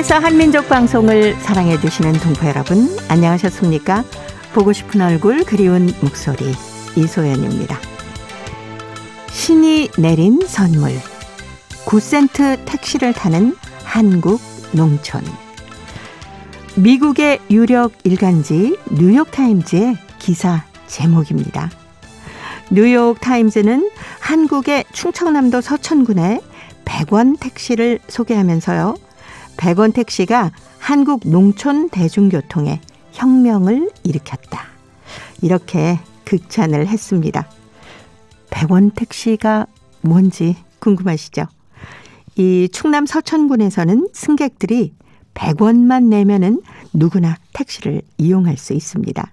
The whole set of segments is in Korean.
KBS 한민족 방송을 사랑해 주시는 동포 여러분, 안녕하셨습니까? 보고 싶은 얼굴, 그리운 목소리, 이소연입니다. 신이 내린 선물, 9센트 택시를 타는 한국 농촌. 미국의 유력 일간지 뉴욕타임즈의 기사 제목입니다. 뉴욕타임즈는 한국의 충청남도 서천군의 100원 택시를 소개하면서요, 100원 택시가 한국 농촌 대중교통에 혁명을 일으켰다, 이렇게 극찬을 했습니다. 100원 택시가 뭔지 궁금하시죠? 이 충남 서천군에서는 승객들이 100원만 내면은 누구나 택시를 이용할 수 있습니다.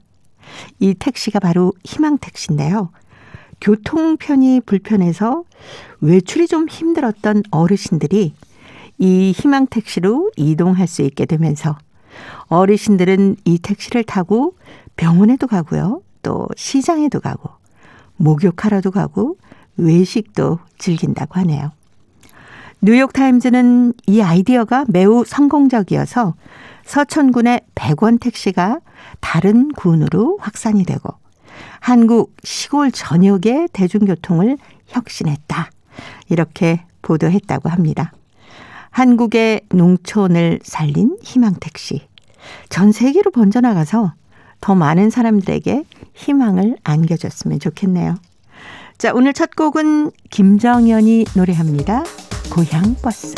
이 택시가 바로 희망택시인데요. 교통편이 불편해서 외출이 좀 힘들었던 어르신들이 이 희망택시로 이동할 수 있게 되면서 어르신들은 이 택시를 타고 병원에도 가고요, 또 시장에도 가고 목욕하러도 가고 외식도 즐긴다고 하네요. 뉴욕타임즈는 이 아이디어가 매우 성공적이어서 서천군의 100원 택시가 다른 군으로 확산이 되고 한국 시골 전역의 대중교통을 혁신했다, 이렇게 보도했다고 합니다. 한국의 농촌을 살린 희망택시, 전 세계로 번져나가서 더 많은 사람들에게 희망을 안겨줬으면 좋겠네요. 자, 오늘 첫 곡은 김정연이 노래합니다. 고향버스.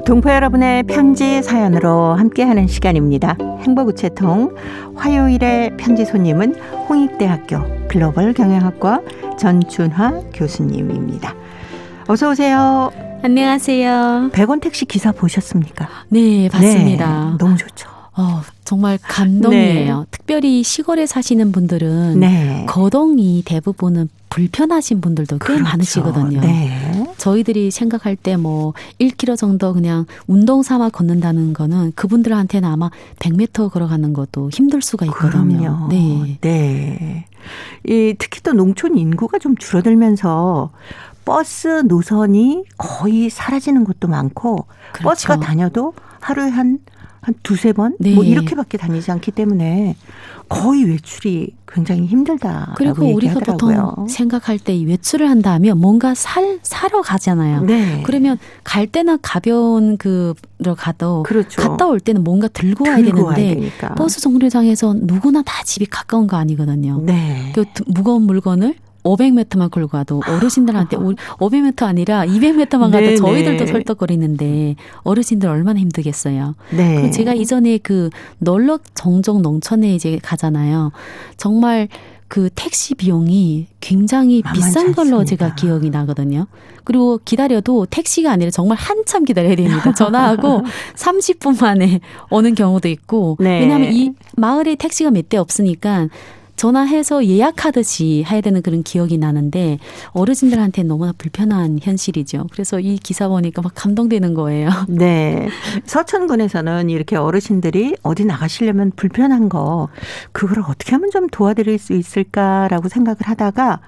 동포 여러분의 편지 사연으로 함께하는 시간입니다. 행복우체통 화요일의 편지 손님은 홍익대학교 글로벌 경영학과 전춘화 교수님입니다. 어서 오세요. 안녕하세요. 100원 택시 기사 보셨습니까? 네, 봤습니다. 네, 너무 좋죠. 정말 감동이에요. 네. 특별히 시골에 사시는 분들은 네. 거동이 대부분은 불편하신 분들도 꽤 그렇죠. 많으시거든요. 네. 저희들이 생각할 때 뭐 1km 정도 그냥 운동 삼아 걷는다는 거는 그분들한테는 아마 100m 걸어가는 것도 힘들 수가 있거든요. 그럼요. 네. 네. 특히 또 농촌 인구가 좀 줄어들면서 버스 노선이 거의 사라지는 곳도 많고, 그렇죠. 버스가 다녀도 하루에 한 두세 번? 네. 뭐 이렇게밖에 다니지 않기 때문에 거의 외출이 굉장히 힘들다라고 그리고 우리가 얘기하더라고요. 보통 생각할 때 외출을 한다면 뭔가 사러 가잖아요. 네. 그러면 갈 때는 가벼운 그로 가도, 그렇죠. 갔다 올 때는 뭔가 들고 와야 되는데 되니까. 버스 정류장에서 누구나 다 집이 가까운 거 아니거든요. 네. 그 무거운 물건을 500m만 끌고 가도 어르신들한테 500m 아니라 200m만 가도 저희들도 설떡거리는데 어르신들 얼마나 힘들겠어요. 네. 그리고 제가 이전에 그 놀러 정정 농촌에 이제 가잖아요. 정말 그 택시 비용이 굉장히 비싼 걸로 않습니다. 제가 기억이 나거든요. 그리고 기다려도 택시가 아니라 정말 한참 기다려야 됩니다. 전화하고 30분 만에 오는 경우도 있고. 네. 왜냐하면 이 마을에 택시가 몇 대 없으니까 전화해서 예약하듯이 해야 되는 그런 기억이 나는데 어르신들한테 너무나 불편한 현실이죠. 그래서 이 기사 보니까 막 감동되는 거예요. 네. 서천군에서는 이렇게 어르신들이 어디 나가시려면 불편한 거, 그걸 어떻게 하면 좀 도와드릴 수 있을까라고 생각을 하다가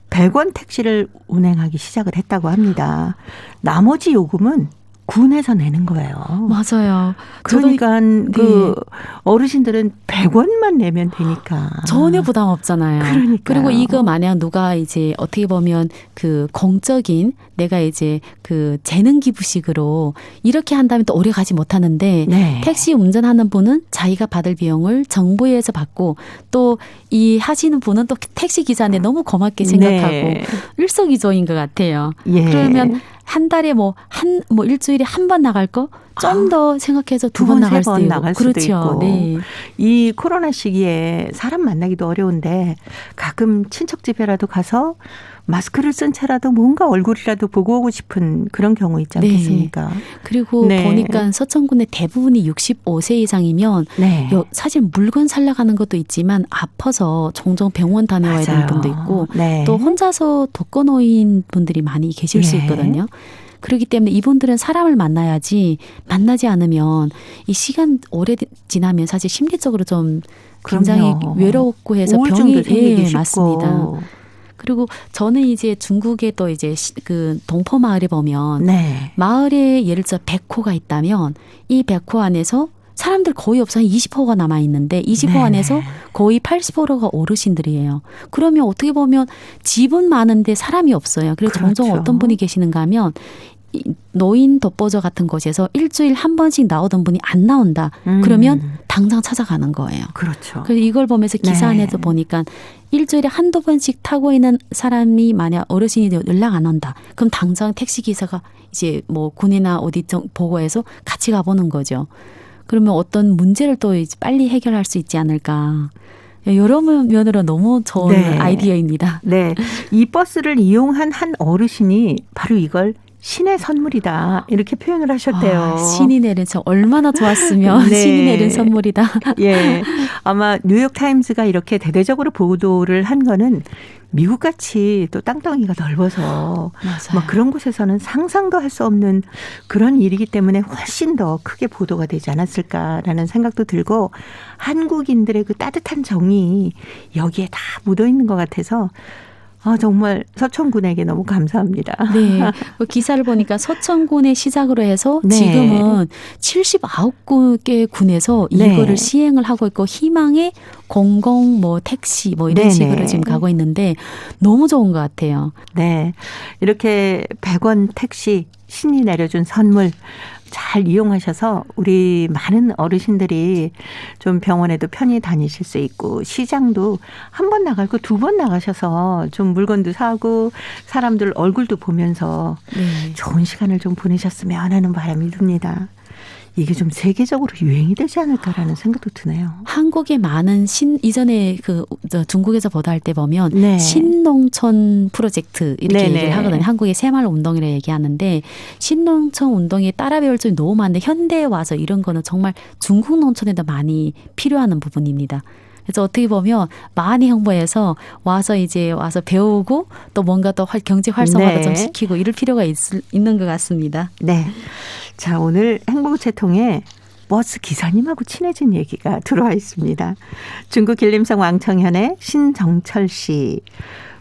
100원 택시를 운행하기 시작을 했다고 합니다. 나머지 요금은 군에서 내는 거예요. 맞아요. 그러니까 그 네. 어르신들은 100원만 내면 되니까 전혀 부담 없잖아요. 그러니까요. 그리고 이거 만약 누가 이제 어떻게 보면 그 공적인 내가 이제 그 재능 기부식으로 이렇게 한다면 또 오래 가지 못하는데, 네. 택시 운전하는 분은 자기가 받을 비용을 정부에서 받고 또 이 하시는 분은 또 택시 기사한테 너무 고맙게 생각하고 네. 일석이조인 것 같아요. 예. 그러면 한 달에 뭐 일주일에 한 번 나갈 거 좀 더 생각해서 두 번 나갈 수도 있고. 나갈 수도 그렇죠. 있고. 네. 이 코로나 시기에 사람 만나기도 어려운데 가끔 친척 집에라도 가서 마스크를 쓴 채라도 뭔가 얼굴이라도 보고 오고 싶은 그런 경우 있지 않겠습니까? 네. 그리고 네. 보니까 서천군의 대부분이 65세 이상이면 네. 사실 물건 살러 가는 것도 있지만 아파서 종종 병원 다녀와야 되는 맞아요. 분도 있고 네. 또 혼자서 독거노인 분들이 많이 계실 수 예. 있거든요. 그렇기 때문에 이분들은 사람을 만나야지 만나지 않으면 이 시간 오래 지나면 사실 심리적으로 좀 굉장히 그럼요. 외롭고 해서 우울증도 병이 생기기 예, 쉽고. 맞습니다. 그리고 저는 이제 중국의 또 이제 그 동포 마을에 보면 네. 마을에 예를 들어 100호가 있다면 이 100호 안에서 사람들 거의 없어 한 20호가 남아 있는데 20호 네. 안에서 거의 80호가 어르신들이에요. 그러면 어떻게 보면 집은 많은데 사람이 없어요. 그래서 종종 그렇죠. 어떤 분이 계시는가 하면 이 노인 독보저 같은 곳에서 일주일 한 번씩 나오던 분이 안 나온다. 그러면 당장 찾아가는 거예요. 그렇죠. 그래서 이걸 보면서 기사 네. 안에서 보니까 일주일에 한두 번씩 타고 있는 사람이 만약 어르신이 연락 안 온다. 그럼 당장 택시 기사가 이제 뭐 군이나 어디 보고해서 같이 가보는 거죠. 그러면 어떤 문제를 또 이제 빨리 해결할 수 있지 않을까. 여러 면으로 너무 좋은 네. 아이디어입니다. 네. 이 버스를 이용한 한 어르신이 바로 이걸 신의 선물이다. 이렇게 표현을 하셨대요. 아, 신이 내린 저 얼마나 좋았으면 네. 신이 내린 선물이다. 예. 아마 뉴욕타임스가 이렇게 대대적으로 보도를 한 거는 미국같이 또 땅덩이가 넓어서 맞아요. 뭐 그런 곳에서는 상상도 할 수 없는 그런 일이기 때문에 훨씬 더 크게 보도가 되지 않았을까라는 생각도 들고 한국인들의 그 따뜻한 정이 여기에 다 묻어 있는 것 같아서 정말 서천군에게 너무 감사합니다. 네. 그 기사를 보니까 서천군의 시작으로 해서 네. 지금은 79개 군에서 네. 이거를 시행을 하고 있고 희망의 공공 뭐 택시 뭐 이런 네네. 식으로 지금 가고 있는데 너무 좋은 것 같아요. 네. 이렇게 100원 택시 신이 내려준 선물 잘 이용하셔서 우리 많은 어르신들이 좀 병원에도 편히 다니실 수 있고 시장도 한 번 나갈 거 두 번 나가셔서 좀 물건도 사고 사람들 얼굴도 보면서 네. 좋은 시간을 좀 보내셨으면 하는 바람이 듭니다. 이게 좀 세계적으로 유행이 되지 않을까라는 생각도 드네요. 한국의 많은 이전에 중국에서 보도할 때 보면 네. 신농촌 프로젝트 이렇게 네네. 얘기를 하거든요. 한국의 새마을 운동이라 얘기하는데 신농촌 운동에 따라 배울 점이 너무 많은데 현대에 와서 이런 거는 정말 중국 농촌에도 많이 필요한 부분입니다. 그래서 어떻게 보면 많이 홍보해서 와서 배우고 또 뭔가 또 경제 활성화도 네. 좀 시키고 이럴 필요가 있는 것 같습니다. 네. 자, 오늘 행복우체 통해 버스 기사님하고 친해진 얘기가 들어와 있습니다. 중국 길림성 왕청현의 신정철 씨,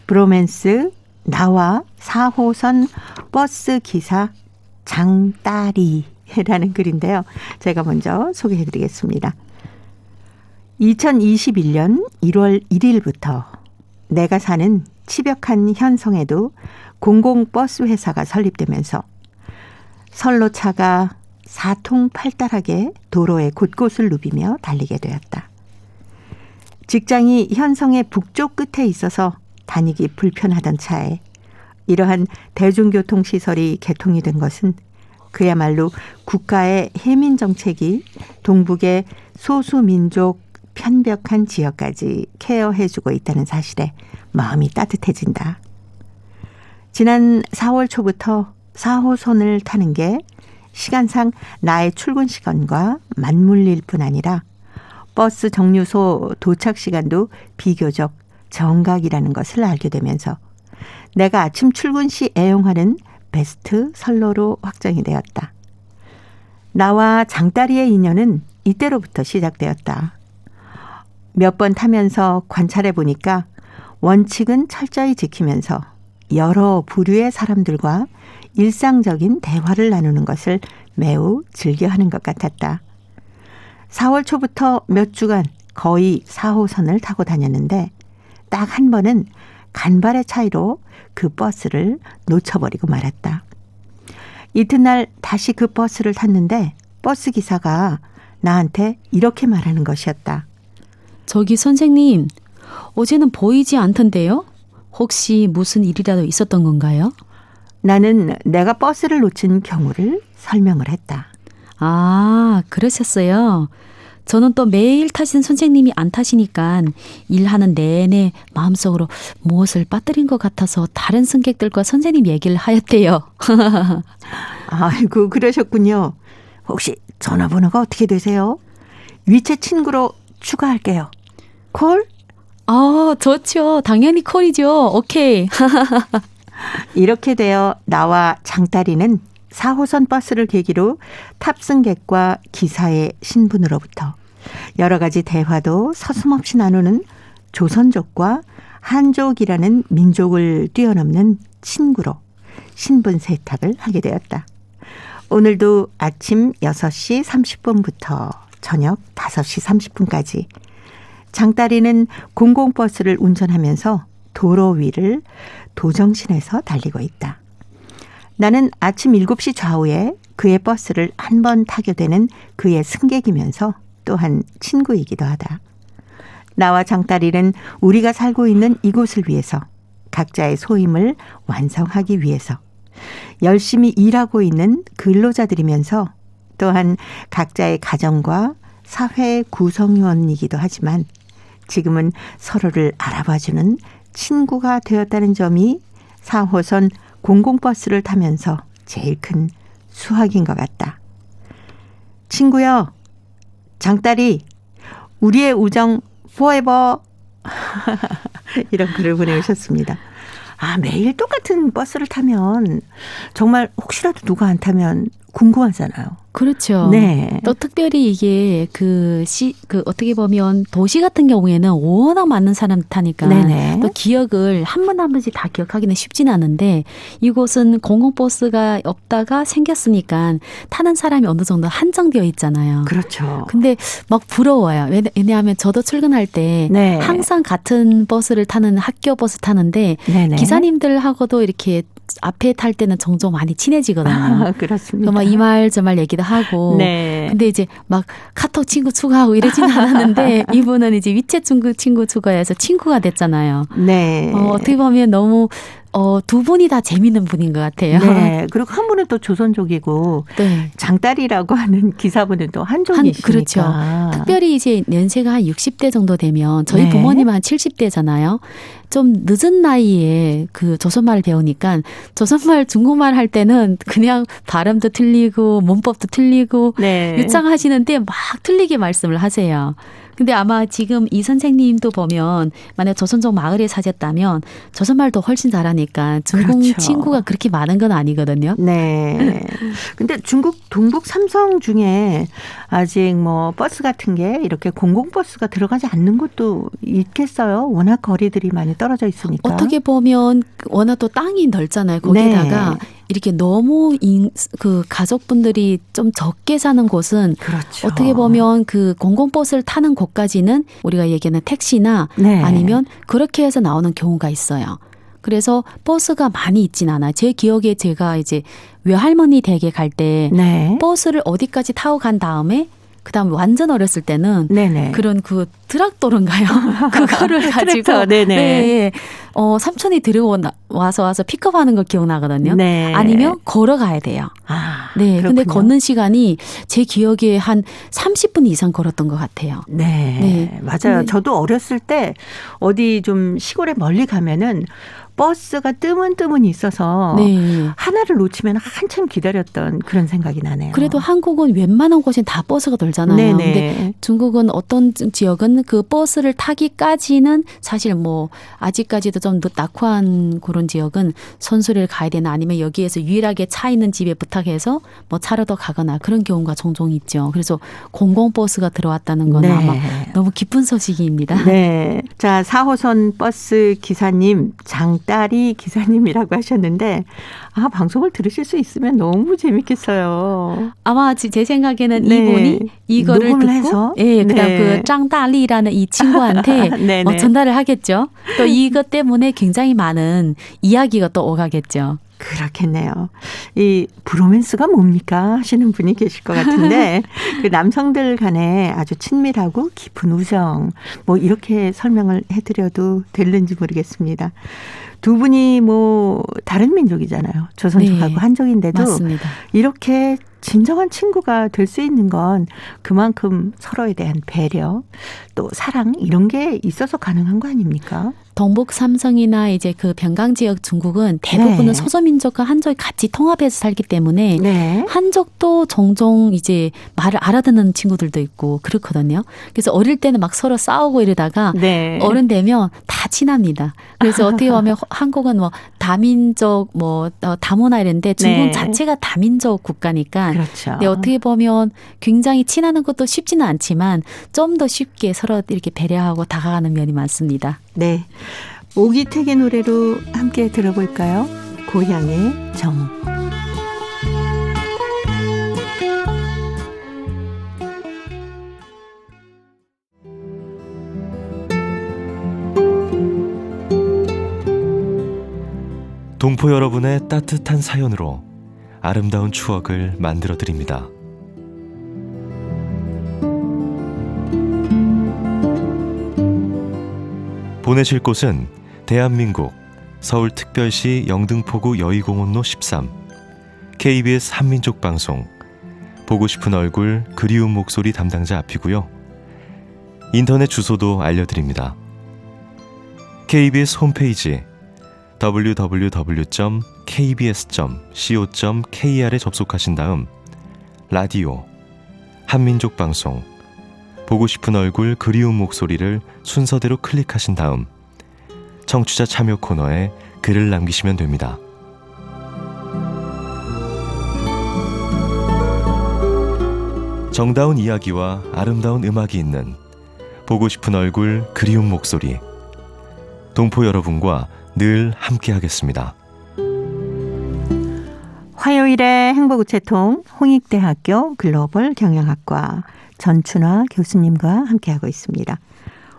브로맨스 나와 4호선 버스 기사 장따리라는 글인데요. 제가 먼저 소개해드리겠습니다. 2021년 1월 1일부터 내가 사는 치벽한 현성에도 공공버스 회사가 설립되면서 선로차가 사통팔달하게 도로의 곳곳을 누비며 달리게 되었다. 직장이 현성의 북쪽 끝에 있어서 다니기 불편하던 차에 이러한 대중교통시설이 개통이 된 것은 그야말로 국가의 해민정책이 동북의 소수민족 편벽한 지역까지 케어해주고 있다는 사실에 마음이 따뜻해진다. 지난 4월 초부터 4호선을 타는 게 시간상 나의 출근 시간과 맞물릴 뿐 아니라 버스 정류소 도착 시간도 비교적 정각이라는 것을 알게 되면서 내가 아침 출근 시 애용하는 베스트 선로로 확정이 되었다. 나와 장다리의 인연은 이때로부터 시작되었다. 몇 번 타면서 관찰해 보니까 원칙은 철저히 지키면서 여러 부류의 사람들과 일상적인 대화를 나누는 것을 매우 즐겨하는 것 같았다. 4월 초부터 몇 주간 거의 4호선을 타고 다녔는데 딱 한 번은 간발의 차이로 그 버스를 놓쳐버리고 말았다. 이튿날 다시 그 버스를 탔는데 버스 기사가 나한테 이렇게 말하는 것이었다. 저기 선생님, 어제는 보이지 않던데요? 혹시 무슨 일이라도 있었던 건가요? 나는 내가 버스를 놓친 경우를 설명을 했다. 아, 그러셨어요. 저는 또 매일 타신 선생님이 안 타시니까 일하는 내내 마음속으로 무엇을 빠뜨린 것 같아서 다른 승객들과 선생님 얘기를 하였대요. 아이고 그러셨군요. 혹시 전화번호가 어떻게 되세요? 위챗 친구로 추가할게요. 콜? 아, 좋죠. 당연히 콜이죠. 오케이. 이렇게 되어 나와 장딸이는 4호선 버스를 계기로 탑승객과 기사의 신분으로부터 여러 가지 대화도 서슴없이 나누는 조선족과 한족이라는 민족을 뛰어넘는 친구로 신분 세탁을 하게 되었다. 오늘도 아침 6시 30분부터 저녁 5시 30분까지 장딸이는 공공버스를 운전하면서 도로 위를 도정신에서 달리고 있다. 나는 아침 7시 좌우에 그의 버스를 한 번 타게 되는 그의 승객이면서 또한 친구이기도 하다. 나와 장딸이는 우리가 살고 있는 이곳을 위해서 각자의 소임을 완성하기 위해서 열심히 일하고 있는 근로자들이면서 또한 각자의 가정과 사회 구성원이기도 하지만 지금은 서로를 알아봐주는 친구가 되었다는 점이 4호선 공공버스를 타면서 제일 큰 수확인 것 같다. 친구여, 장딸이 우리의 우정 forever 이런 글을 보내주셨습니다. 매일 똑같은 버스를 타면 정말 혹시라도 누가 안 타면 궁금하잖아요. 그렇죠. 네. 또 특별히 이게 그 어떻게 보면 도시 같은 경우에는 워낙 많은 사람 타니까 네네. 또 기억을 한 번 한 번씩 다 기억하기는 쉽진 않은데 이곳은 공공버스가 없다가 생겼으니까 타는 사람이 어느 정도 한정되어 있잖아요. 그렇죠. 근데 막 부러워요. 왜냐하면 저도 출근할 때 네. 항상 같은 버스를 타는 학교 버스 타는데 네네. 기사님들하고도 이렇게 앞에 탈 때는 종종 많이 친해지거든요. 그렇습니다. 막 이 말 저 말 얘기도 하고. 네. 근데 이제 막 카톡 친구 추가하고 이러진 않았는데 이분은 이제 위챗 친구 추가해서 친구가 됐잖아요. 네. 어떻게 보면 너무 두 분이 다 재밌는 분인 것 같아요. 네. 그리고 한 분은 또 조선족이고 네. 장딸이라고 하는 기사분은 또 한족이시니까. 그렇죠. 특별히 이제 연세가 한 60대 정도 되면 저희 네. 부모님은 한 70대잖아요. 좀 늦은 나이에 그 조선말을 배우니까 조선말 중국말 할 때는 그냥 발음도 틀리고 문법도 틀리고 네. 유창하시는데 막 틀리게 말씀을 하세요. 근데 아마 지금 이 선생님도 보면 만약 조선족 마을에 사셨다면 조선말도 훨씬 잘하니까 중국 그렇죠. 친구가 그렇게 많은 건 아니거든요. 네. 근데 중국 동북 삼성 중에 아직 뭐 버스 같은 게 이렇게 공공버스가 들어가지 않는 곳도 있겠어요. 워낙 거리들이 많이 떨어져 있으니까. 어떻게 보면 워낙 또 땅이 넓잖아요. 거기다가 네. 이렇게 너무 그 가족분들이 좀 적게 사는 곳은 그렇죠. 어떻게 보면 그 공공버스를 타는 곳까지는 우리가 얘기하는 택시나 네. 아니면 그렇게 해서 나오는 경우가 있어요. 그래서 버스가 많이 있진 않아요. 제 기억에 제가 이제 외할머니 댁에 갈 때 네. 버스를 어디까지 타고 간 다음에 그다음에 완전 어렸을 때는 네네. 그런 그 트락도르인가요? 그거를 가지고 트랙터, 네네. 네. 삼촌이 데리고 와서 픽업하는 거 기억나거든요. 네. 아니면 걸어가야 돼요. 네. 근데 그렇군요. 걷는 시간이 제 기억에 한 30분 이상 걸었던 것 같아요. 네. 네. 맞아요. 근데- 저도 어렸을 때 어디 좀 시골에 멀리 가면은 버스가 뜨문 있어서 네. 하나를 놓치면 한참 기다렸던 그런 생각이 나네요. 그래도 한국은 웬만한 곳엔 다 버스가 돌잖아요. 네네. 근데 중국은 어떤 지역은 그 버스를 타기까지는 사실 뭐 아직까지도 좀 낙후한 그런 지역은 선수를 가야 되나 아니면 여기에서 유일하게 차 있는 집에 부탁해서 뭐 차로도 가거나 그런 경우가 종종 있죠. 그래서 공공버스가 들어왔다는 건 네. 아마 너무 기쁜 소식입니다. 네. 자, 4호선 버스 기사님, 장딸이 기사님이라고 하셨는데, 방송을 들으실 수 있으면 너무 재밌겠어요. 아마 제 생각에는 네. 이분이 이거를 녹음을 듣고 해서? 예, 그다음 네. 그 짱다리라는 이 친구한테 네네. 전달을 하겠죠. 또 이것 때문에 굉장히 많은 이야기가 또 오가겠죠. 그렇겠네요. 이 브로맨스가 뭡니까 하시는 분이 계실 것 같은데 그 남성들 간에 아주 친밀하고 깊은 우정 뭐 이렇게 설명을 해드려도 될는지 모르겠습니다. 두 분이 뭐 다른 민족이잖아요. 조선족하고 네. 한족인데도 맞습니다. 이렇게 진정한 친구가 될 수 있는 건 그만큼 서로에 대한 배려 또 사랑 이런 게 있어서 가능한 거 아닙니까? 동북 삼성이나 이제 그 변강 지역 중국은 대부분은 네. 소수민족과 한족이 같이 통합해서 살기 때문에 네. 한족도 종종 이제 말을 알아듣는 친구들도 있고 그렇거든요. 그래서 어릴 때는 막 서로 싸우고 이러다가 네. 어른 되면 다 친합니다. 그래서 어떻게 보면 한국은 뭐 다민족 뭐 다문화 이랬는데 중국 네. 자체가 다민족 국가니까 그렇죠. 근데 어떻게 보면 굉장히 친하는 것도 쉽지는 않지만 좀 더 쉽게 서로 이렇게 배려하고 다가가는 면이 많습니다. 네. 오기택의 노래로 함께 들어볼까요? 고향의 정. 동포 여러분의 따뜻한 사연으로 아름다운 추억을 만들어 드립니다. 보내실 곳은 대한민국 서울특별시 영등포구 여의공원로 13 KBS 한민족방송 보고 싶은 얼굴 그리운 목소리 담당자 앞이고요. 인터넷 주소도 알려드립니다. KBS 홈페이지 www.kbs.co.kr에 접속하신 다음 라디오, 한민족방송, 보고 싶은 얼굴 그리운 목소리를 순서대로 클릭하신 다음 청취자 참여 코너에 글을 남기시면 됩니다. 정다운 이야기와 아름다운 음악이 있는 보고 싶은 얼굴 그리운 목소리, 동포 여러분과 늘 함께하겠습니다. 화요일에 행복우체통 홍익대학교 글로벌 경영학과 전춘화 교수님과 함께하고 있습니다.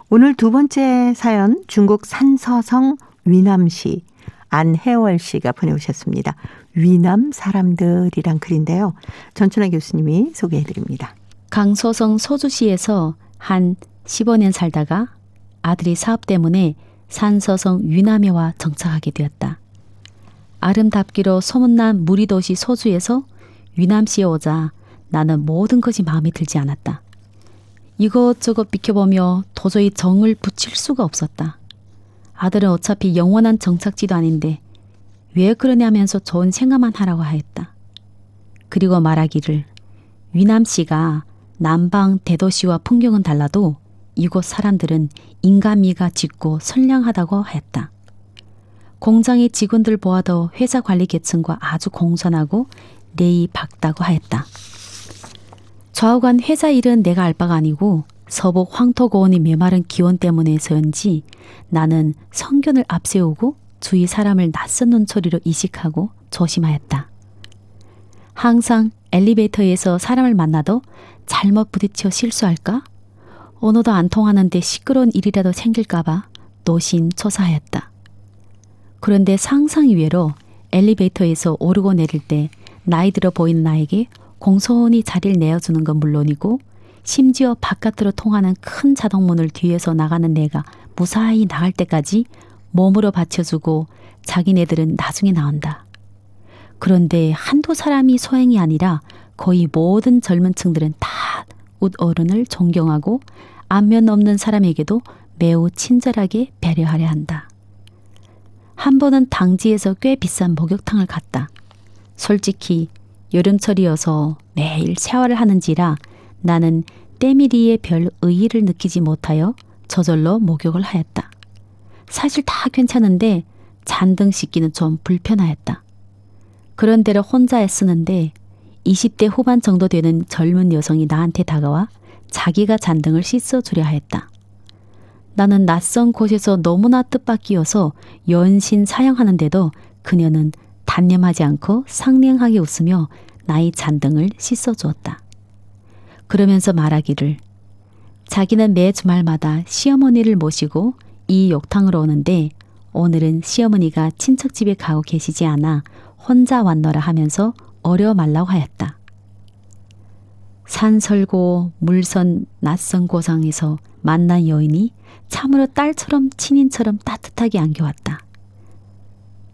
오늘 두 번째 사연 중국 산서성 위남시 안혜월 씨가 보내오셨습니다. 위남 사람들이란 글인데요. 전춘화 교수님이 소개해드립니다. 강서성 소주시에서 한 15년 살다가 아들이 사업 때문에 산서성 위남에 와 정착하게 되었다. 아름답기로 소문난 무리도시 소주에서 위남시에 오자 나는 모든 것이 마음에 들지 않았다. 이것저것 비켜보며 도저히 정을 붙일 수가 없었다. 아들은 어차피 영원한 정착지도 아닌데 왜 그러냐면서 좋은 생각만 하라고 하였다. 그리고 말하기를 위남시가 남방 대도시와 풍경은 달라도 이곳 사람들은 인간미가 짙고 선량하다고 하였다. 공장의 직원들 보아도 회사 관리 계층과 아주 공손하고 예의 밝다고 하였다. 좌우간 회사 일은 내가 알 바가 아니고 서북 황토고원이 메마른 기온 때문에서인지 나는 성견을 앞세우고 주위 사람을 낯선 눈초리로 이식하고 조심하였다. 항상 엘리베이터에서 사람을 만나도 잘못 부딪혀 실수할까? 언어도 안 통하는데 시끄러운 일이라도 생길까봐 노심초사하였다. 그런데 상상 이외로 엘리베이터에서 오르고 내릴 때 나이 들어 보이는 나에게 공손히 자리를 내어주는 건 물론이고 심지어 바깥으로 통하는 큰 자동문을 뒤에서 나가는 내가 무사히 나갈 때까지 몸으로 받쳐주고 자기네들은 나중에 나온다. 그런데 한두 사람이 소행이 아니라 거의 모든 젊은 층들은 다 웃어른을 존경하고 안면 없는 사람에게도 매우 친절하게 배려하려 한다. 한 번은 당지에서 꽤 비싼 목욕탕을 갔다. 솔직히 여름철이어서 매일 샤워를 하는지라 나는 때밀이에 별 의의를 느끼지 못하여 저절로 목욕을 하였다. 사실 다 괜찮은데 잔등 씻기는 좀 불편하였다. 그런대로 혼자 애쓰는데 20대 후반 정도 되는 젊은 여성이 나한테 다가와 자기가 잔등을 씻어주려 하였다. 나는 낯선 곳에서 너무나 뜻밖이어서 연신 사양하는데도 그녀는 단념하지 않고 상냥하게 웃으며 나의 잔등을 씻어주었다. 그러면서 말하기를 자기는 매 주말마다 시어머니를 모시고 이 욕탕으로 오는데 오늘은 시어머니가 친척집에 가고 계시지 않아 혼자 왔노라 하면서 어려 말라고 하였다. 산설고 물선 낯선 고장에서 만난 여인이 참으로 딸처럼 친인처럼 따뜻하게 안겨왔다.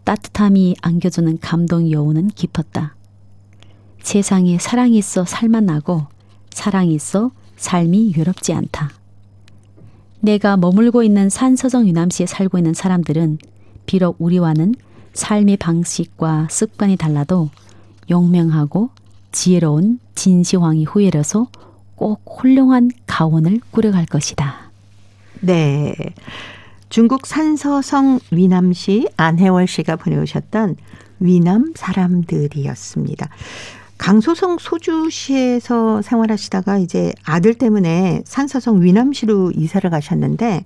따뜻함이 안겨주는 감동 여운은 깊었다. 세상에 사랑이 있어 살만 나고 사랑이 있어 삶이 외롭지 않다. 내가 머물고 있는 산서성 유남시에 살고 있는 사람들은 비록 우리와는 삶의 방식과 습관이 달라도 용맹하고 지혜로운 진시황이 후예라서 꼭 훌륭한 가원을 꾸려갈 것이다. 네. 중국 산서성 위남시 안혜월 씨가 보내오셨던 위남 사람들이었습니다. 강소성 소주시에서 생활하시다가 이제 아들 때문에 산서성 위남시로 이사를 가셨는데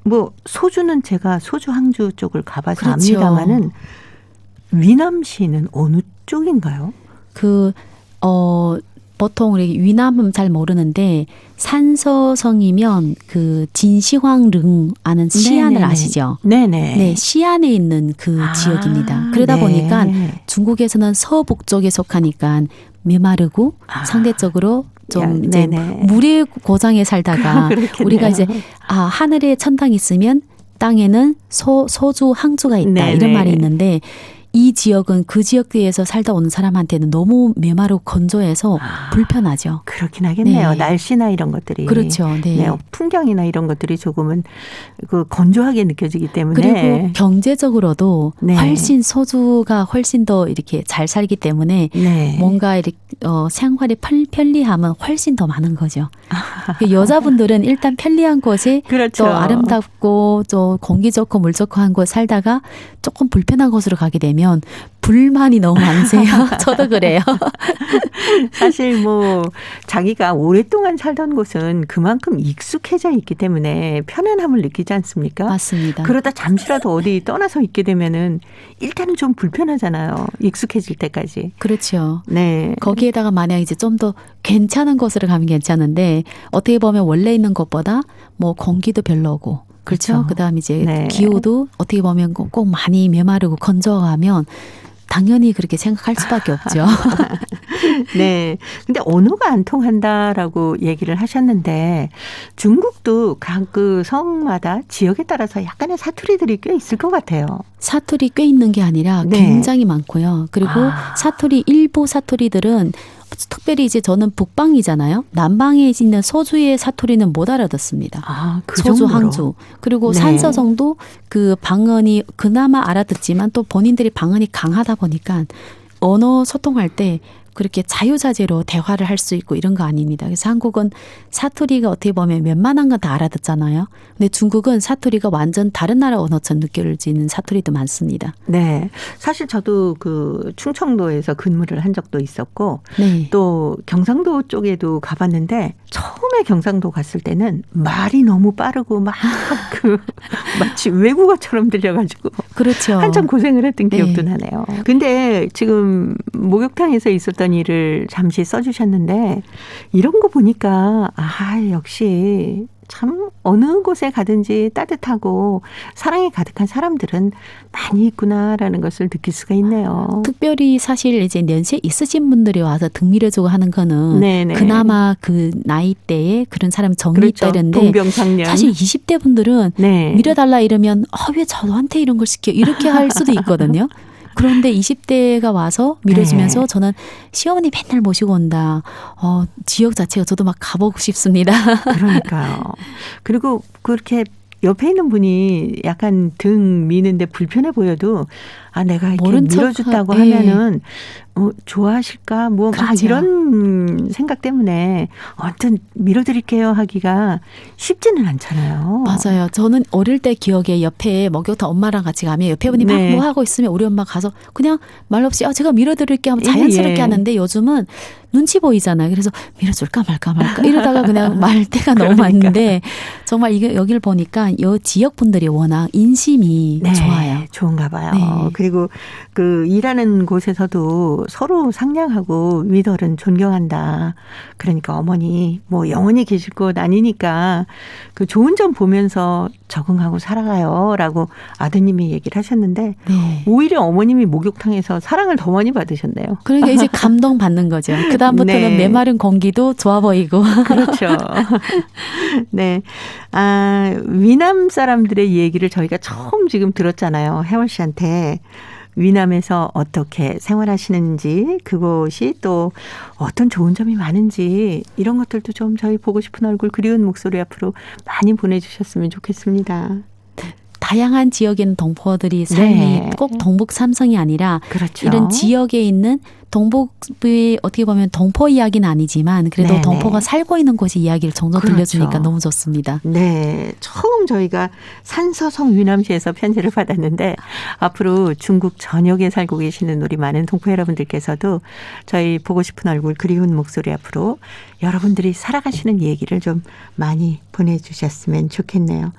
뭐 소주는 제가 소주 항주 쪽을 가봐서 그렇죠. 압니다마는 위남시는 어느 쪽인가요? 보통 우리 위남은 잘 모르는데 산서성이면 그 진시황릉 아는 시안을 네네네. 아시죠? 네네. 네, 시안에 있는 그 지역입니다. 그러다 네. 보니까 중국에서는 서북쪽에 속하니까 메마르고 상대적으로 좀 이제 네네. 물의 고장에 살다가 그렇겠네요. 우리가 이제 하늘에 천당이 있으면 땅에는 소주 항주가 있다 네네. 이런 말이 있는데 이 지역은 그 지역에서 살다 오는 사람한테는 너무 메마르고 건조해서 불편하죠. 그렇긴 하겠네요. 네. 날씨나 이런 것들이. 그렇죠. 네. 네, 풍경이나 이런 것들이 조금은 그 건조하게 느껴지기 때문에. 그리고 경제적으로도 네. 훨씬 소주가 훨씬 더 이렇게 잘 살기 때문에 네. 뭔가 이렇게 생활의 편리함은 훨씬 더 많은 거죠. 그 여자분들은 일단 편리한 곳에 그렇죠. 또 아름답고 또 공기 좋고 물 좋고 한 곳 살다가 조금 불편한 곳으로 가게 되면 불만이 너무 많으세요. 저도 그래요. 사실 뭐 자기가 오랫동안 살던 곳은 그만큼 익숙해져 있기 때문에 편안함을 느끼지 않습니까? 맞습니다. 그러다 잠시라도 어디 떠나서 있게 되면은 일단은 좀 불편하잖아요. 익숙해질 때까지. 그렇죠. 네. 거기에다가 만약 이제 좀 더 괜찮은 곳으로 가면 괜찮은데 어떻게 보면 원래 있는 곳보다 뭐 공기도 별로고 그렇죠. 그렇죠. 그다음에 이제 네. 기후도 어떻게 보면 꼭 많이 메마르고 건조하면 당연히 그렇게 생각할 수밖에 없죠. 네. 근데 언어가 안 통한다라고 얘기를 하셨는데 중국도 각 그 성마다 지역에 따라서 약간의 사투리들이 꽤 있을 것 같아요. 사투리 꽤 있는 게 아니라 네. 굉장히 많고요. 그리고 사투리 일부 사투리들은 특별히 이제 저는 북방이잖아요. 남방에 있는 소주의 사투리는 못 알아듣습니다. 그 소주 정도로. 항주 그리고 네. 산서성도 그 방언이 그나마 알아듣지만 또 본인들이 방언이 강하다 보니까 언어 소통할 때 그렇게 자유자재로 대화를 할 수 있고 이런 거 아닙니다. 그래서 한국은 사투리가 어떻게 보면 웬만한 건 다 알아듣잖아요. 근데 중국은 사투리가 완전 다른 나라 언어처럼 느껴지는 사투리도 많습니다. 네. 사실 저도 그 충청도에서 근무를 한 적도 있었고 네. 또 경상도 쪽에도 가봤는데 처음에 경상도 갔을 때는 말이 너무 빠르고 막 마치 외국어처럼 들려가지고 그렇죠. 한참 고생을 했던 네. 기억도 나네요. 근데 지금 목욕탕에서 있었던 일을 잠시 써주셨는데 이런 거 보니까 역시 참 어느 곳에 가든지 따뜻하고 사랑이 가득한 사람들은 많이 있구나라는 것을 느낄 수가 있네요. 특별히 사실 이제 연세 있으신 분들이 와서 등 밀어주고 하는 거는 네네. 그나마 그 나이대에 그런 사람이 정이 그렇죠. 있다는데 동병상련. 사실 20대 분들은 네. 밀어달라 이러면 왜 저한테 이런 걸 시켜 이렇게 할 수도 있거든요. 그런데 20대가 와서 밀어주면서 네. 저는 시어머니 맨날 모시고 온다. 지역 자체가 저도 막 가보고 싶습니다. 그러니까요. 그리고 그렇게 옆에 있는 분이 약간 등 미는데 불편해 보여도 내가 이렇게 모른 척 밀어줬다고 네. 하면은 좋아하실까 뭐 막 그렇죠. 이런 생각 때문에 아무튼 밀어드릴게요 하기가 쉽지는 않잖아요. 맞아요. 저는 어릴 때 기억에 옆에 목욕탕 엄마랑 같이 가면 옆에 분이 네. 막 뭐 하고 있으면 우리 엄마 가서 그냥 말 없이 제가 밀어드릴게요 하면 자연스럽게 예. 하는데 요즘은 눈치 보이잖아요. 그래서 밀어줄까 말까 이러다가 그냥 말 때가 너무 많은데 정말 이게 여기를 보니까 이 지역 분들이 워낙 인심이 네, 좋아요. 좋은가 봐요. 네. 그리고 그 일하는 곳에서도 서로 상냥하고 위덜은 존경한다. 그러니까 어머니 뭐 영원히 계실 것 아니니까 그 좋은 점 보면서 적응하고 살아가요라고 아드님이 얘기를 하셨는데 네. 오히려 어머님이 목욕탕에서 사랑을 더 많이 받으셨네요. 그러니까 이제 감동 받는 거죠. 그 다음부터는 네. 메마른 공기도 좋아 보이고. 그렇죠. 네. 위남 사람들의 얘기를 저희가 처음 지금 들었잖아요. 혜월 씨한테. 위남에서 어떻게 생활하시는지 그곳이 또 어떤 좋은 점이 많은지 이런 것들도 좀 저희 보고 싶은 얼굴 그리운 목소리 앞으로 많이 보내주셨으면 좋겠습니다. 다 다양한 지역에 있는 동포들이 삶이 네. 꼭 동북 삼성이 아니라 그렇죠. 이런 지역에 있는 동북의 어떻게 보면 동포 이야기는 아니지만 그래도 네네. 동포가 살고 있는 곳의 이야기를 종종 그렇죠. 들려주니까 너무 좋습니다. 네, 처음 저희가 산서성 유남시에서 편지를 받았는데 앞으로 중국 전역에 살고 계시는 우리 많은 동포 여러분들께서도 저희 보고 싶은 얼굴 그리운 목소리 앞으로 여러분들이 살아가시는 얘기를 좀 많이 보내주셨으면 좋겠네요.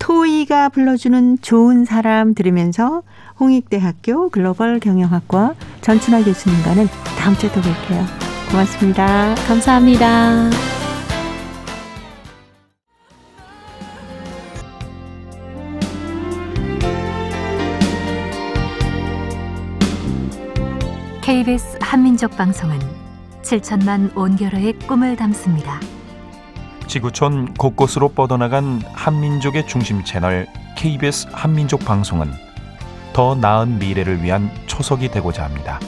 토이가 불러주는 좋은 사람 들으면서 홍익대학교 글로벌 경영학과 전춘화 교수님과는 다음 주에 또 뵐게요. 고맙습니다. 감사합니다. KBS 한민족 방송은 7천만 온결어의 꿈을 담습니다. 지구촌 곳곳으로 뻗어나간 한민족의 중심 채널 KBS 한민족 방송은 더 나은 미래를 위한 초석이 되고자 합니다.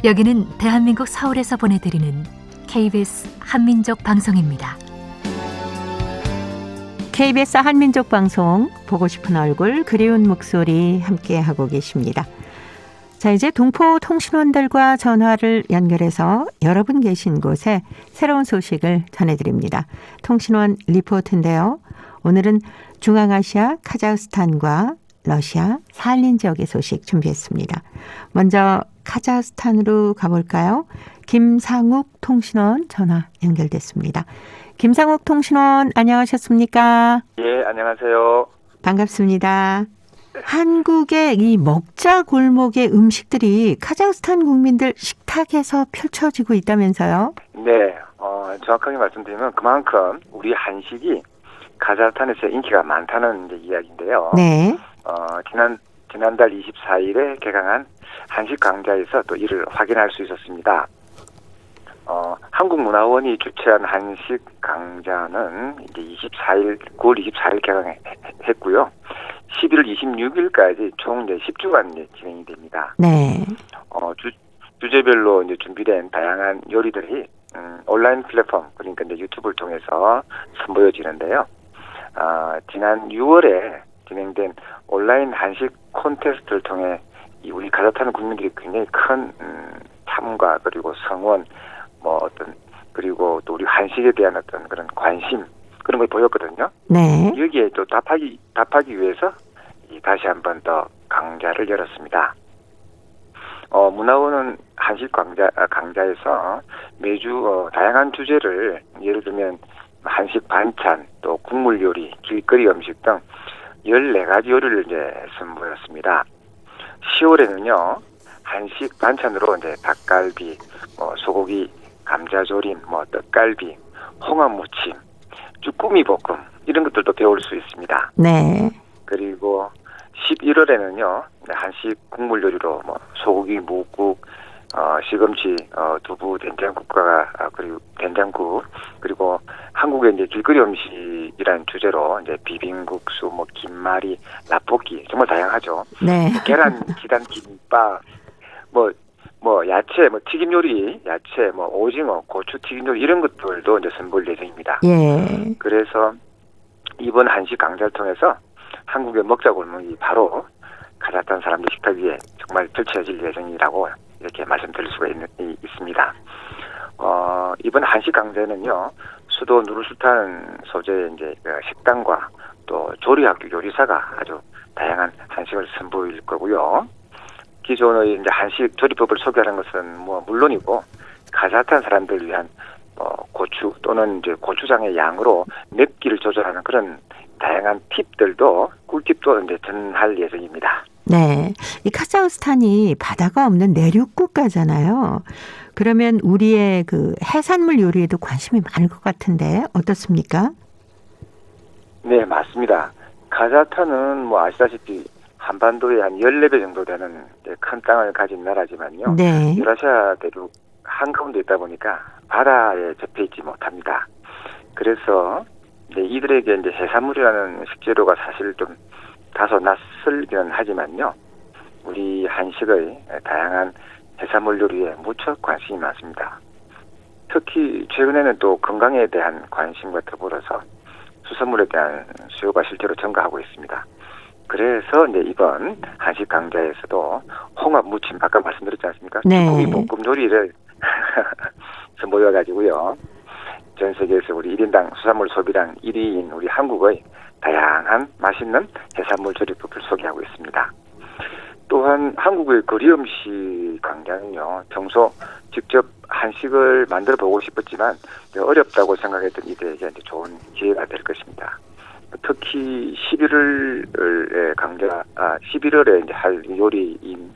여기는 대한민국 서울에서 보내드리는 KBS 한민족 방송입니다. KBS 한민족 방송 보고 싶은 얼굴 그리운 목소리 함께하고 계십니다. 자, 이제 동포 통신원들과 전화를 연결해서 여러분 계신 곳에 새로운 소식을 전해드립니다. 통신원 리포트인데요. 오늘은 중앙아시아 카자흐스탄과 러시아 살린 지역의 소식 준비했습니다. 먼저 카자흐스탄으로 가볼까요? 김상욱 통신원 전화 연결됐습니다. 김상욱 통신원 안녕하셨습니까? 예, 안녕하세요. 반갑습니다. 한국의 이 먹자 골목의 음식들이 카자흐스탄 국민들 식탁에서 펼쳐지고 있다면서요? 네, 정확하게 말씀드리면 그만큼 우리 한식이 카자흐스탄에서 인기가 많다는 이제 이야기인데요. 네. 지난달 24일에 개강한 한식 강좌에서 또 이를 확인할 수 있었습니다. 한국문화원이 주최한 한식 강좌는 이제 9월 24일 개강했고요. 11월 26일까지 총 이제 10주간 이제 진행이 됩니다. 네. 주제별로 이제 준비된 다양한 요리들이 온라인 플랫폼, 그러니까 이제 유튜브를 통해서 선보여지는데요. 지난 6월에 진행된 온라인 한식 콘테스트를 통해 우리 카자흐스탄 국민들이 굉장히 큰 참가, 그리고 성원, 그리고 또 우리 한식에 대한 어떤 그런 관심, 그런 걸 보였거든요. 네. 여기에 또 답하기 위해서 다시 한 번 더 강좌를 열었습니다. 문화원은 한식 강좌에서 매주 다양한 주제를, 예를 들면 한식 반찬, 또 국물 요리, 길거리 음식 등 14가지 요리를 이제 선보였습니다. 10월에는요, 한식 반찬으로 이제 닭갈비, 소고기, 감자조림, 떡갈비, 홍합무침, 쭈꾸미 볶음, 이런 것들도 배울 수 있습니다. 네. 그리고 11월에는요, 한식 국물 요리로 소고기 묵국, 시금치, 두부, 그리고 된장국, 그리고 한국의 이제 길거리 음식이라는 주제로 이제 비빔국수, 김말이, 라볶이, 정말 다양하죠. 네. 계란, 기단, 김밥, 야채, 튀김 요리, 야채, 오징어, 고추 튀김 요리, 이런 것들도 이제 선보일 예정입니다. 예. 그래서 이번 한식 강좌를 통해서 한국의 먹자 골목이 바로 카자흐스탄 사람들 식탁 위에 정말 펼쳐질 예정이라고 이렇게 말씀드릴 수가 있습니다. 이번 한식 강좌는요, 수도 누르술탄 소재의 이제 식당과 또 조리학교 요리사가 아주 다양한 한식을 선보일 거고요. 기존의 이제 한식 조리법을 소개하는 것은 물론이고, 카자흐스탄 사람들을 위한 고추 또는 이제 고추장의 양으로 맵기를 조절하는 그런 다양한 팁들도, 꿀팁도 이제 전할 예정입니다. 네. 이 카자흐스탄이 바다가 없는 내륙 국가잖아요. 그러면 우리의 그 해산물 요리에도 관심이 많을 것 같은데 어떻습니까? 네, 맞습니다. 카자흐스탄은 아시다시피 한반도에 한 14배 정도 되는 큰 땅을 가진 나라지만요. 네. 유라시아 대륙 한가운데 있다 보니까 바다에 접해 있지 못합니다. 그래서 이들에게 이제 해산물이라는 식재료가 사실 좀 다소 낯설기는 하지만요. 우리 한식의 다양한 해산물 요리에 무척 관심이 많습니다. 특히 최근에는 또 건강에 대한 관심과 더불어서 수산물에 대한 수요가 실제로 증가하고 있습니다. 그래서 이제 이번 한식 강좌에서도 홍합 무침 아까 말씀드렸지 않습니까? 네. 고기 볶음 요리를 모여가지고요. 전 세계에서 우리 1인당 수산물 소비량 1위인 우리 한국의 다양한 맛있는 해산물 조리법을 소개하고 있습니다. 또한 한국의 거리 음식 강좌는요. 평소 직접 한식을 만들어 보고 싶었지만 어렵다고 생각했던 이들에게 이제 좋은 기회가 될 것입니다. 특히 11월에 11월에 이제 할 요리인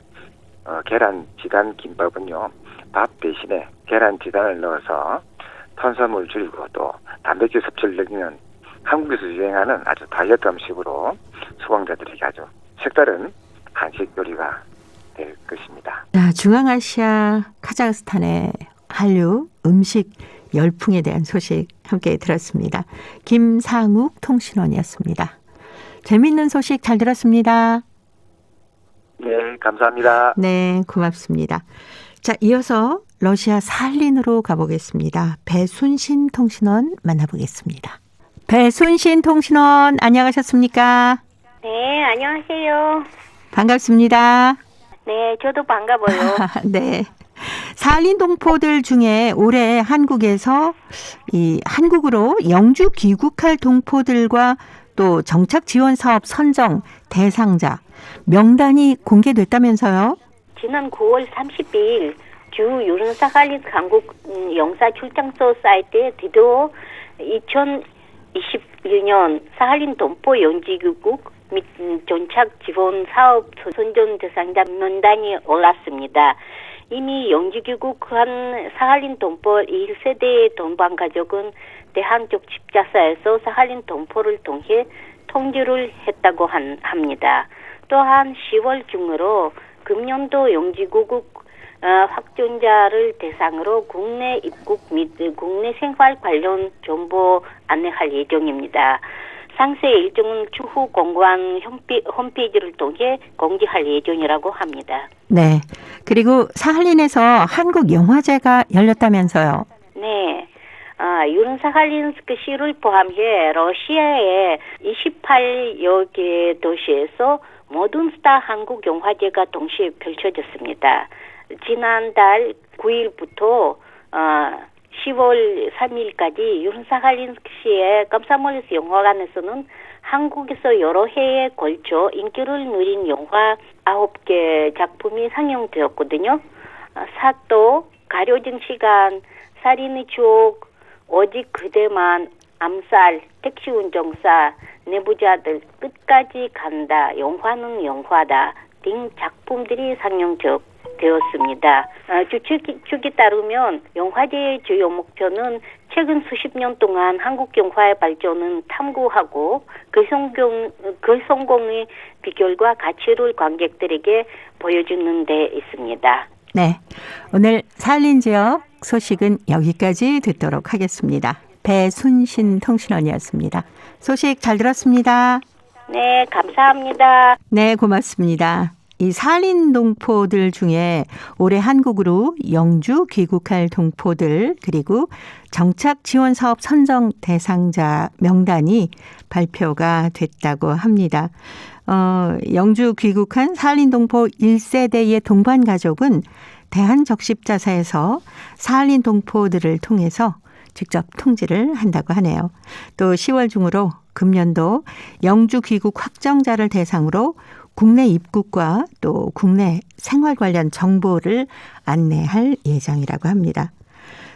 계란 지단 김밥은요. 밥 대신에 계란 지단을 넣어서 탄수화물 줄이고 또 단백질 섭취를 늘리는 한국에서 유행하는 아주 다이어트 음식으로 수강자들에게 아주 색다른 한식 요리가 될 것입니다. 자, 중앙아시아 카자흐스탄의 한류 음식 열풍에 대한 소식 함께 들었습니다. 김상욱 통신원이었습니다. 재미있는 소식 잘 들었습니다. 네, 감사합니다. 네, 고맙습니다. 자, 이어서 러시아 살린으로 가보겠습니다. 배순신 통신원 만나보겠습니다. 배순신 통신원 안녕하셨습니까? 네, 안녕하세요. 반갑습니다. 네, 저도 반가워요. 네. 살린 동포들 중에 올해 한국에서 이 한국으로 영주 귀국할 동포들과 또 정착 지원 사업 선정 대상자 명단이 공개됐다면서요? 지난 9월 30일 주 유른사갈린 한국 영사 출장소 사이트에 드디어 2021년 사할린 동포 영지귀국 및 정착 지원 사업 선정 대상자 명단이 올랐습니다. 이미 영지귀국한 사할린 동포 1세대의 동반 가족은 대한족 집자사에서 사할린 동포를 통해 통지를 했다고 합니다. 또한 10월 중으로 금년도 영지귀국 확정자를 대상으로 국내 입국 및 국내 생활 관련 정보 안내할 예정입니다. 상세 일정은 추후 공고한 홈페이지를 통해 공지할 예정이라고 합니다. 네. 그리고 사할린에서 한국 영화제가 열렸다면서요? 네. 유른사할린스크시를 포함해 러시아의 28여 개 도시에서 모든 스타 한국 영화제가 동시에 펼쳐졌습니다. 지난달 9일부터 10월 3일까지 유른사할린스크시의 깜사몰리스 영화관에서는 한국에서 여러 해에 걸쳐 인기를 누린 영화 9개 작품이 상영되었거든요. 사또, 가려진 시간, 살인의 추억, 오직 그대만, 암살, 택시운전사, 내부자들, 끝까지 간다, 영화는 영화다 등 작품들이 상영되었습니다. 추측에 따르면 영화제의 주요 목표는 최근 수십 년 동안 한국 영화의 발전은 탐구하고 그 성공의 비결과 가치를 관객들에게 보여주는 데 있습니다. 네. 오늘 살린 지역 소식은 여기까지 듣도록 하겠습니다. 배순신 통신원이었습니다. 소식 잘 들었습니다. 네, 감사합니다. 네, 고맙습니다. 이 살린 동포들 중에 올해 한국으로 영주 귀국할 동포들 그리고 정착 지원 사업 선정 대상자 명단이 발표가 됐다고 합니다. 영주 귀국한 살린 동포 1세대의 동반 가족은 대한적십자사에서 살린 동포들을 통해서 직접 통지를 한다고 하네요. 또 10월 중으로 금년도 영주 귀국 확정자를 대상으로 국내 입국과 또 국내 생활 관련 정보를 안내할 예정이라고 합니다.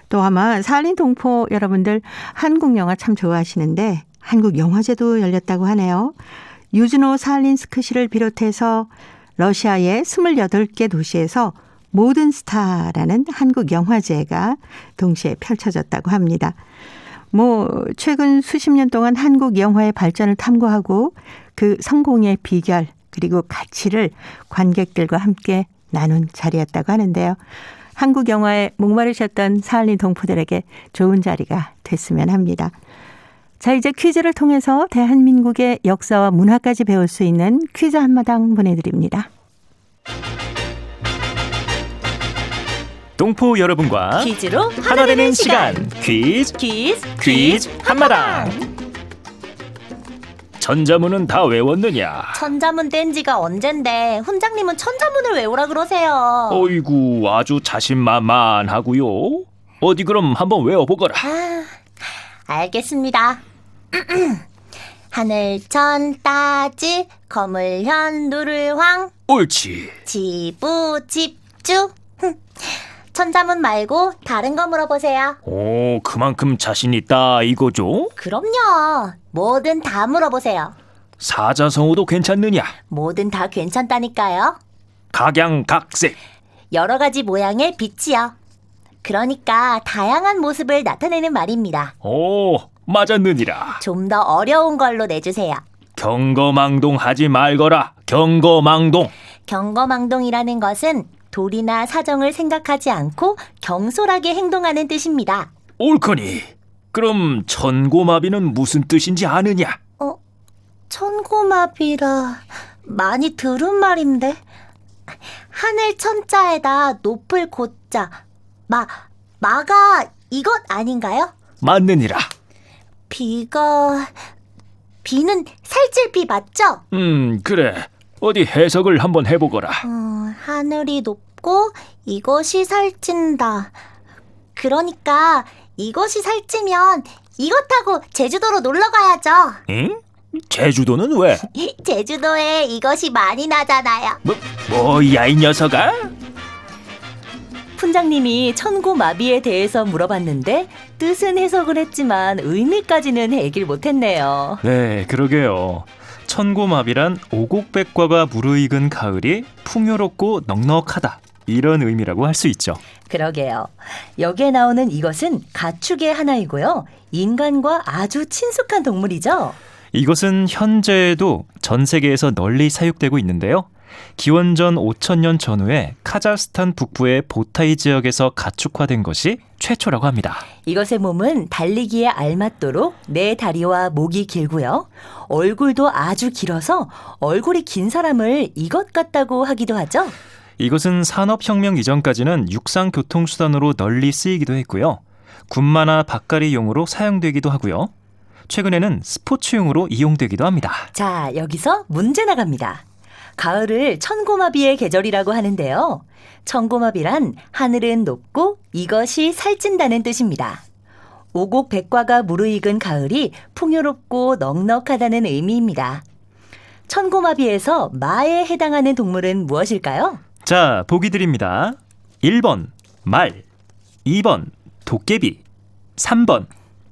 또 아마 살린 동포 여러분들 한국 영화 참 좋아하시는데 한국 영화제도 열렸다고 하네요. 유즈노 살린스크시를 비롯해서 러시아의 28개 도시에서 모든 스타라는 한국 영화제가 동시에 펼쳐졌다고 합니다. 최근 수십 년 동안 한국 영화의 발전을 탐구하고 그 성공의 비결 그리고 가치를 관객들과 함께 나눈 자리였다고 하는데요. 한국 영화에 목마르셨던 살린 동포들에게 좋은 자리가 됐으면 합니다. 자, 이제 퀴즈를 통해서 대한민국의 역사와 문화까지 배울 수 있는 퀴즈 한마당 보내드립니다. 동포 여러분과 퀴즈로 하나 되는 시간 퀴즈 한마당. 천자문은 다 외웠느냐? 천자문 뗀 지가 언젠데 훈장님은 천자문을 외우라 그러세요. 어이구, 아주 자신만만하고요. 어디 그럼 한번 외워보거라. 알겠습니다. 하늘천 따지 거물현 누를황 옳지. 지부 집주. 천자문 말고 다른 거 물어보세요. 오, 그만큼 자신 있다 이거죠? 그럼요. 뭐든 다 물어보세요. 사자성어도 괜찮느냐? 뭐든 다 괜찮다니까요. 각양각색. 여러 가지 모양의 빛이요. 그러니까 다양한 모습을 나타내는 말입니다. 오, 맞았느니라. 좀 더 어려운 걸로 내주세요. 경거망동하지 말거라. 경거망동. 경거망동이라는 것은 도리나 사정을 생각하지 않고 경솔하게 행동하는 뜻입니다. 옳거니. 그럼 천고마비는 무슨 뜻인지 아느냐? 천고마비라 많이 들은 말인데. 하늘 천자에다 높을 고자 마가 이것 아닌가요? 맞느니라. 비는 살찔 비 맞죠? 그래. 어디 해석을 한번 해보거라. 하늘이 높고 이것이 살찐다. 그러니까 이것이 살찌면 이것 타고 제주도로 놀러 가야죠. 응? 제주도는 왜? 제주도에 이것이 많이 나잖아요. 뭐야 이 녀석아? 훈장님이 천고마비에 대해서 물어봤는데 뜻은 해석을 했지만 의미까지는 얘기를 못했네요. 네, 그러게요. 천고마비란 오곡백과가 무르익은 가을이 풍요롭고 넉넉하다. 이런 의미라고 할 수 있죠. 그러게요. 여기에 나오는 이것은 가축의 하나이고요. 인간과 아주 친숙한 동물이죠. 이것은 현재에도 전 세계에서 널리 사육되고 있는데요. 기원전 5,000년 전후에 카자흐스탄 북부의 보타이 지역에서 가축화된 것이 최초라고 합니다. 이것의 몸은 달리기에 알맞도록 네 다리와 목이 길고요. 얼굴도 아주 길어서 얼굴이 긴 사람을 이것 같다고 하기도 하죠. 이것은 산업혁명 이전까지는 육상교통수단으로 널리 쓰이기도 했고요. 군마나 밭갈이용으로 사용되기도 하고요. 최근에는 스포츠용으로 이용되기도 합니다. 자, 여기서 문제 나갑니다. 가을을 천고마비의 계절이라고 하는데요. 천고마비란 하늘은 높고 이것이 살찐다는 뜻입니다. 오곡백과가 무르익은 가을이 풍요롭고 넉넉하다는 의미입니다. 천고마비에서 마에 해당하는 동물은 무엇일까요? 자, 보기 드립니다. 1번 말, 2번 도깨비, 3번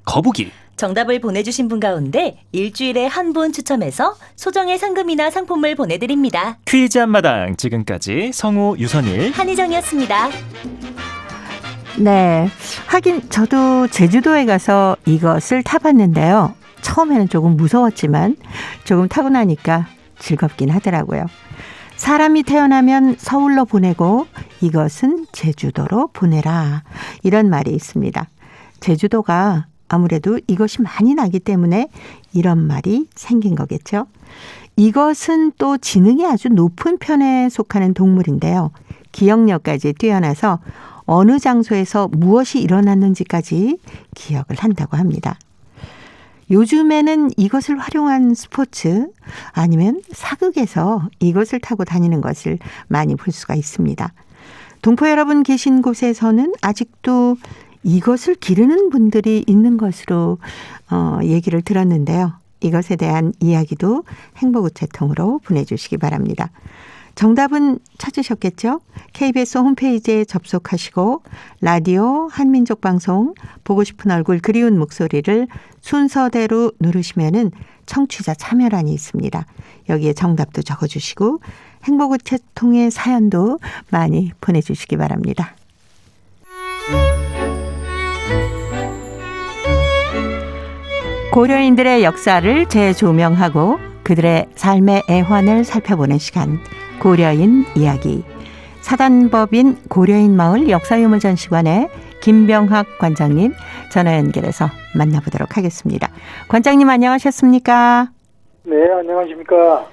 거북이. 정답을 보내주신 분 가운데 일주일에 한 분 추첨해서 소정의 상금이나 상품을 보내드립니다. 퀴즈 한마당 지금까지 성우 유선일, 한희정이었습니다. 네. 하긴 저도 제주도에 가서 이것을 타봤는데요. 처음에는 조금 무서웠지만 조금 타고 나니까 즐겁긴 하더라고요. 사람이 태어나면 서울로 보내고 이것은 제주도로 보내라. 이런 말이 있습니다. 제주도가 아무래도 이것이 많이 나기 때문에 이런 말이 생긴 거겠죠. 이것은 또 지능이 아주 높은 편에 속하는 동물인데요. 기억력까지 뛰어나서 어느 장소에서 무엇이 일어났는지까지 기억을 한다고 합니다. 요즘에는 이것을 활용한 스포츠 아니면 사극에서 이것을 타고 다니는 것을 많이 볼 수가 있습니다. 동포 여러분 계신 곳에서는 아직도 이것을 기르는 분들이 있는 것으로 얘기를 들었는데요. 이것에 대한 이야기도 행복우체통으로 보내주시기 바랍니다. 정답은 찾으셨겠죠? KBS 홈페이지에 접속하시고 라디오 한민족 방송 보고 싶은 얼굴 그리운 목소리를 순서대로 누르시면은 청취자 참여란이 있습니다. 여기에 정답도 적어주시고 행복우체통의 사연도 많이 보내주시기 바랍니다. 고려인들의 역사를 재조명하고 그들의 삶의 애환을 살펴보는 시간, 고려인 이야기. 사단법인 고려인 마을 역사유물전시관의 김병학 관장님 전화 연결해서 만나보도록 하겠습니다. 관장님 안녕하셨습니까? 네, 안녕하십니까?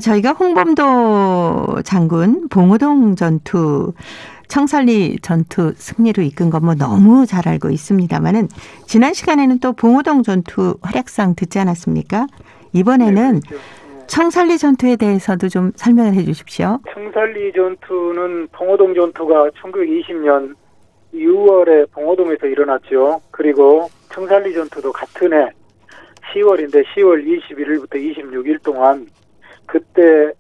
저희가 홍범도 장군 봉오동 전투 청산리 전투 승리로 이끈 건 뭐 너무 잘 알고 있습니다만은 지난 시간에는 또 봉오동 전투 활약상 듣지 않았습니까? 이번에는 청산리 전투에 대해서도 좀 설명을 해 주십시오. 청산리 전투는 봉오동 전투가 1920년 6월에 봉오동에서 일어났죠. 그리고 청산리 전투도 같은 해 10월인데 10월 21일부터 26일 동안 그때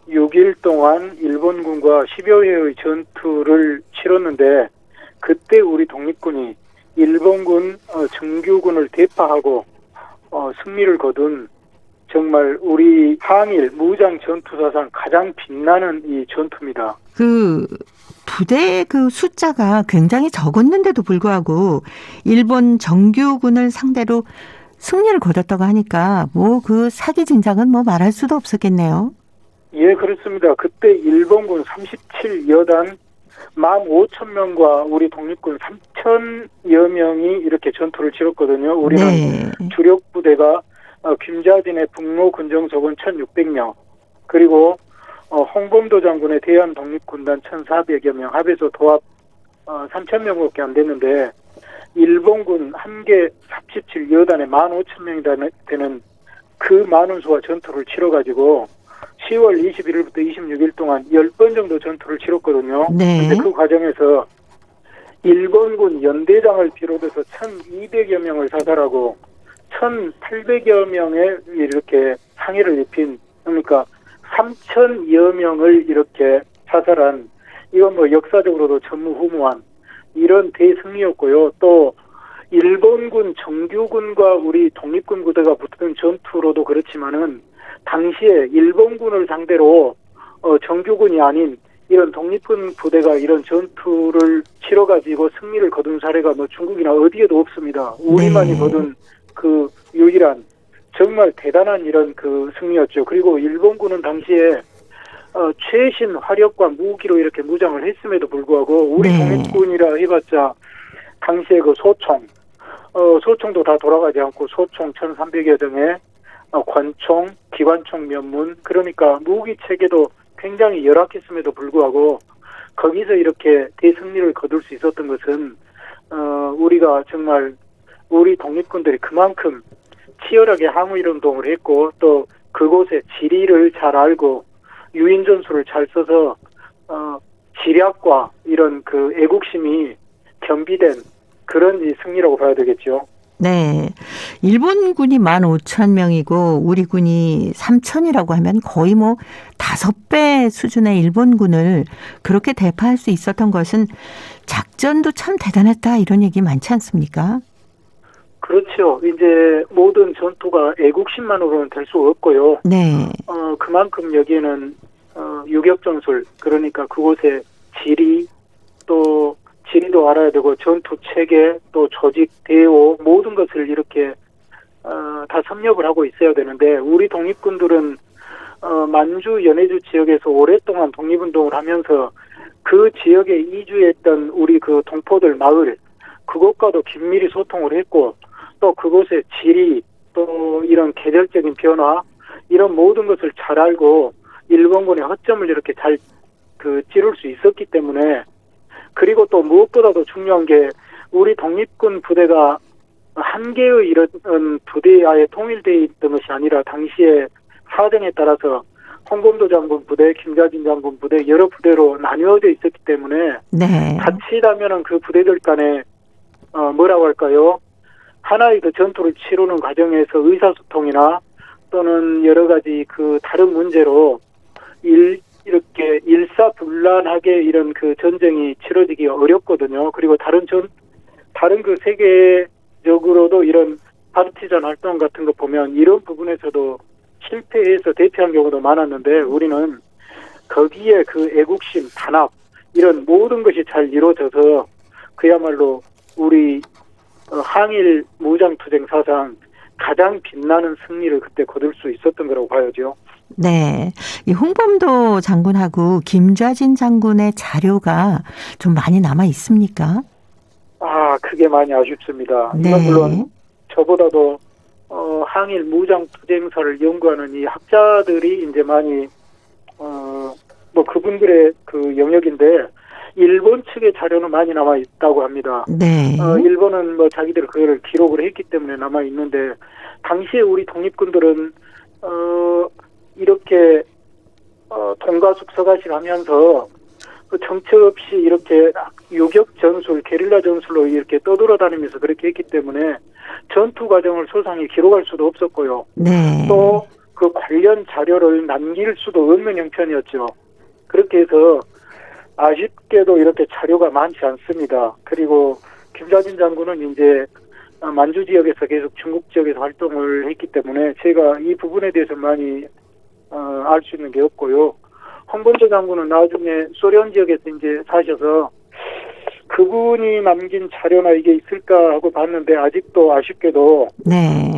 6일 동안 일본군과 10여 회의 전투를 치렀는데 그때 우리 독립군이 일본군 정규군을 대파하고 승리를 거둔 정말 우리 항일 무장 전투 사상 가장 빛나는 이 전투입니다. 그 부대의 그 숫자가 굉장히 적었는데도 불구하고 일본 정규군을 상대로 승리를 거뒀다고 하니까 뭐 그 사기 진작은 뭐 말할 수도 없었겠네요. 예, 그렇습니다. 그때 일본군 37여단 15,000명과 우리 독립군 3,000여 명이 이렇게 전투를 치렀거든요. 우리는 주력 부대가 김자진의 북로군정소군 1,600명, 그리고 홍범도 장군의 대한독립군단 1,400여 명, 합해서 도합 3,000명밖에 안 됐는데 일본군 한개 37여단에 15,000명이 되는 그 많은 수와 전투를 치러가지고 10월 21일부터 26일 동안 10번 정도 전투를 치렀거든요. 그런데 그 과정에서 일본군 연대장을 비롯해서 1,200여 명을 사살하고 1,800여 명의 이렇게 상해를 입힌, 그러니까 3,000여 명을 이렇게 사살한, 이건 뭐 역사적으로도 전무후무한 이런 대승리였고요. 또 일본군 정규군과 우리 독립군 부대가 붙은 전투로도 그렇지만은 당시에 일본군을 상대로 정규군이 아닌 이런 독립군 부대가 이런 전투를 치러가지고 승리를 거둔 사례가 뭐 중국이나 어디에도 없습니다. 우리만이 거둔 그 유일한 정말 대단한 이런 그 승리였죠. 그리고 일본군은 당시에 최신 화력과 무기로 이렇게 무장을 했음에도 불구하고 우리 독립군이라 해봤자 당시에 그 소총도 다 돌아가지 않고 소총 1,300여 등의 관총, 기관총 면문, 그러니까 무기 체계도 굉장히 열악했음에도 불구하고 거기서 이렇게 대승리를 거둘 수 있었던 것은 우리가 정말 우리 독립군들이 그만큼 치열하게 항우일운동을 했고 또 그곳의 지리를 잘 알고 유인전술을 잘 써서 지략과 이런 그 애국심이 겸비된 그런 이 승리라고 봐야 되겠죠. 네. 일본군이 15,000명이고 우리 군이 3,000이라고 하면 거의 뭐 5배 수준의 일본군을 그렇게 대파할 수 있었던 것은 작전도 참 대단했다 이런 얘기 많지 않습니까? 그렇죠. 이제 모든 전투가 애국심만으로는 될 수 없고요. 네. 그만큼 여기에는 유격전술, 그러니까 그곳의 지리, 또 지리도 알아야 되고 전투 체계, 또 조직, 대오 모든 것을 이렇게 다 섭렵을 하고 있어야 되는데 우리 독립군들은 만주, 연해주 지역에서 오랫동안 독립운동을 하면서 그 지역에 이주했던 우리 그 동포들 마을, 그것과도 긴밀히 소통을 했고 또 그곳의 지리, 또 이런 계절적인 변화, 이런 모든 것을 잘 알고 일본군의 허점을 이렇게 잘 찌를 수 있었기 때문에, 그리고 또 무엇보다도 중요한 게 우리 독립군 부대가 한 개의 이런 부대에 아예 통일되어 있던 것이 아니라 당시에 사정에 따라서 홍범도 장군 부대, 김자진 장군 부대 여러 부대로 나뉘어져 있었기 때문에 자칫하면은 그 부대들 간에 뭐라고 할까요? 하나의 그 전투를 치르는 과정에서 의사소통이나 또는 여러 가지 그 다른 문제로 이렇게 일사불란하게 이런 그 전쟁이 치러지기 어렵거든요. 그리고 다른 그 세계적으로도 이런 파르티잔 활동 같은 거 보면 이런 부분에서도 실패해서 대피한 경우도 많았는데 우리는 거기에 그 애국심, 단합 이런 모든 것이 잘 이루어져서 그야말로 우리 항일 무장투쟁 사상 가장 빛나는 승리를 그때 거둘 수 있었던 거라고 봐야죠. 네. 이 홍범도 장군하고 김좌진 장군의 자료가 좀 많이 남아 있습니까? 그게 많이 아쉽습니다. 이건 물론 저보다도 항일 무장투쟁사를 연구하는 이 학자들이 이제 많이 뭐 그분들의 그 영역인데 일본 측의 자료는 많이 남아 있다고 합니다. 네. 일본은 뭐 자기들 그거를 기록을 했기 때문에 남아 있는데 당시에 우리 독립군들은 이렇게 동가숙서가실 하면서 정처 없이 이렇게 요격 전술, 게릴라 전술로 이렇게 떠돌아다니면서 그렇게 했기 때문에 전투 과정을 소상히 기록할 수도 없었고요. 네. 또 그 관련 자료를 남길 수도 없는 형편이었죠. 그렇게 해서 아쉽게도 이렇게 자료가 많지 않습니다. 그리고 김자진 장군은 이제 만주 지역에서 계속 중국 지역에서 활동을 했기 때문에 제가 이 부분에 대해서 많이 알 수 있는 게 없고요. 홍범도 장군은 나중에 소련 지역에서 이제 사셔서 그분이 남긴 자료나 이게 있을까 하고 봤는데 아직도 아쉽게도 네.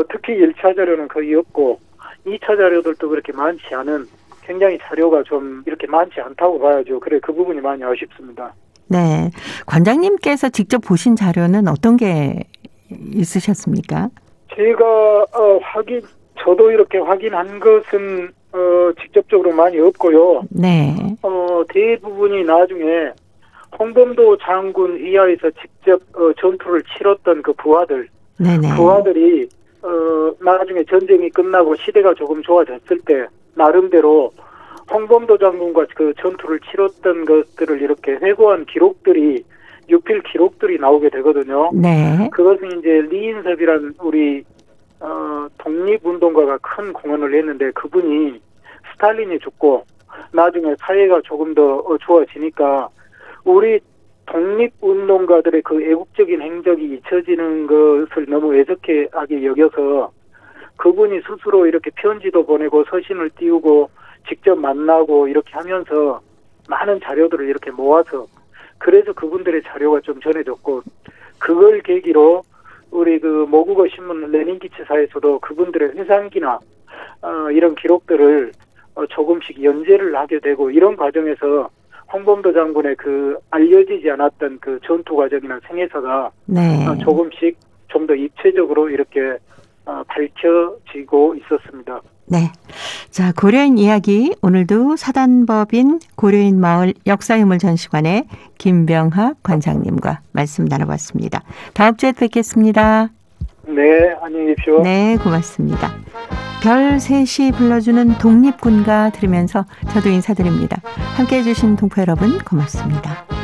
특히 1차 자료는 거의 없고 2차 자료들도 그렇게 많지 않은 굉장히 자료가 좀 이렇게 많지 않다고 봐야죠. 그래 그 부분이 많이 아쉽습니다. 네. 관장님께서 직접 보신 자료는 어떤 게 있으셨습니까? 제가 저도 이렇게 확인한 것은 직접적으로 많이 없고요. 네. 대부분이 나중에 홍범도 장군 이하에서 직접 전투를 치렀던 그 부하들, 네네. 부하들이 나중에 전쟁이 끝나고 시대가 조금 좋아졌을 때 나름대로 홍범도 장군과 그 전투를 치렀던 것들을 이렇게 회고한 기록들이 유필 기록들이 나오게 되거든요. 네. 그것은 이제 리인섭이란 우리 독립운동가가 큰 공헌을 했는데 그분이 스탈린이 죽고 나중에 사회가 조금 더 좋아지니까 우리 독립운동가들의 그 애국적인 행적이 잊혀지는 것을 너무 애석하게 여겨서 그분이 스스로 이렇게 편지도 보내고 서신을 띄우고 직접 만나고 이렇게 하면서 많은 자료들을 이렇게 모아서 그래서 그분들의 자료가 좀 전해졌고 그걸 계기로 우리 그 모국어 신문 레닌기츠사에서도 그분들의 회상기나 이런 기록들을 조금씩 연재를 하게 되고 이런 과정에서 홍범도 장군의 그 알려지지 않았던 그 전투 과정이나 생애사가 네. 조금씩 좀 더 입체적으로 이렇게 밝혀지고 있었습니다. 네. 자, 고려인 이야기 오늘도 사단법인 고려인 마을 역사유물 전시관의 김병학 관장님과 말씀 나눠봤습니다. 다음 주에 뵙겠습니다. 네, 안녕히 계십시오. 네, 고맙습니다. 별 셋이 불러주는 독립군가 들으면서 저도 인사드립니다. 함께해 주신 동포 여러분 고맙습니다.